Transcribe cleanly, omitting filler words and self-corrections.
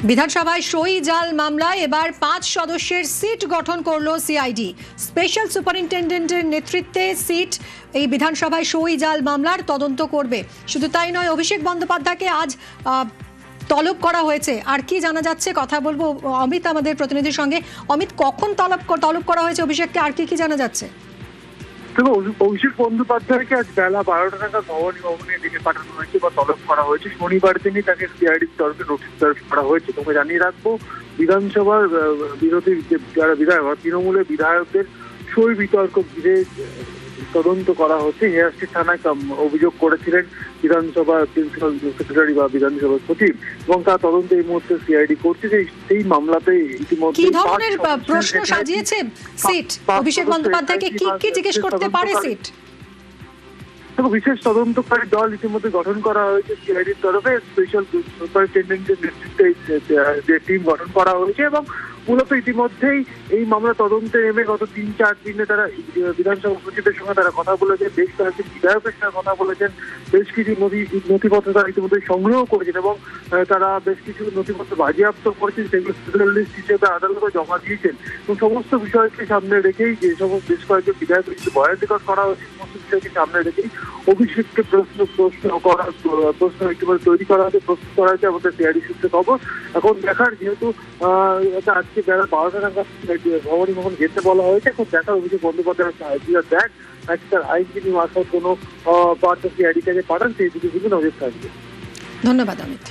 বিধানসভায় সই জাল মামলায় এবার 5 সদস্যের সিট গঠন করলো সিআইডি। স্পেশাল সুপারিনটেন্ডেন্টের নেতৃত্বে সিট এই বিধানসভায় সই জাল মামলার তদন্ত করবে। শুধু তাই নয়, অভিষেক বন্দ্যোপাধ্যায়কে আজ তলব করা হয়েছে। আর কি জানা যাচ্ছে কথা বলবো অমিত আমাদের প্রতিনিধির সঙ্গে। অমিত, কখন তলব করা হয়েছে অভিষেককে, আর কি জানা যাচ্ছে? অভিষেক বন্দ্যোপাধ্যায়কে আজ বেলা 12টা নাগাদ ভবনে ডেকে পাঠানো হয়েছে বা তলব করা হয়েছে। শনিবার দিনই তাকে সিআইডির তরফে নোটিশ করা হয়েছে। তোমরা জানিয়ে রাখবো, বিধানসভার বিরোধী যারা বিধায়ক, তৃণমূলের বিধায়কদের সই বিতর্ক ঘিরে তদন্ত করা হচ্ছে। হেয়ারস্ট্রি থানায় অভিযোগ করেছিলেন বিধানসভা প্রিন্সিপাল সেক্রেটারি বা বিধানসভার সচিব, এবং তার তদন্ত এই মুহূর্তে সিআইডি করছে। সেই মামলাতে ইতিমধ্যে কি ধরনের প্রশ্ন সাজিয়েছে সিট? অভিষেক বন্দ্যোপাধ্যায়কে কি জিজ্ঞেস করতে পারে সিট? বিশেষ তদন্তকারী দল ইতিমধ্যে গঠন করা হয়েছে সিআইডির তরফে। স্পেশাল সুপারিনটেন্ডেন্টের নেতৃত্বে যে টিম গঠন করা হয়েছে, এবং মূলত ইতিমধ্যেই এই মামলা তদন্তে নেমে গত 3-4 দিনে তারা বিধানসভা সচিবের সঙ্গে তারা কথা বলেছেন, বেশ কয়েকজন বিধায়কের সঙ্গে কথা বলেছেন, বেশ কিছু নথিপত্র তারা ইতিমধ্যে সংগ্রহ করেছেন, এবং তারা বেশ কিছু নথিপত্র বাজেয়াপ্ত করেছেন, সেগুলো ফেডারেল লিস্ট হিসেবে আদালতে জমা দিয়েছেন। এবং সমস্ত বিষয়কে সামনে রেখেই যে সমস্ত বেশ কয়েকজন বিধায়কের কিছু বয়ান রেকর্ড করা হয়েছে, সমস্ত বিষয়কে সামনে রেখেই অভিষেককে প্রশ্ন ইতিমধ্যে তৈরি করা হয়েছে, প্রস্তুত করা হয়েছে আমাদের সিআইডি সূত্রে খবর। এখন দেখার, যেহেতু আজকে বেলা 12টা নাগাদ ভবন যেতে বলা হয়েছে, এখন দেখার অভিষেক বন্দ্যোপাধ্যায় দেখ নাকি তার আইনজীবী মারফত কোনো বার্তা সিআইডি কাছে পাঠান, সেই দিকে কিন্তু নজর থাকবে। ধন্যবাদ অমিত।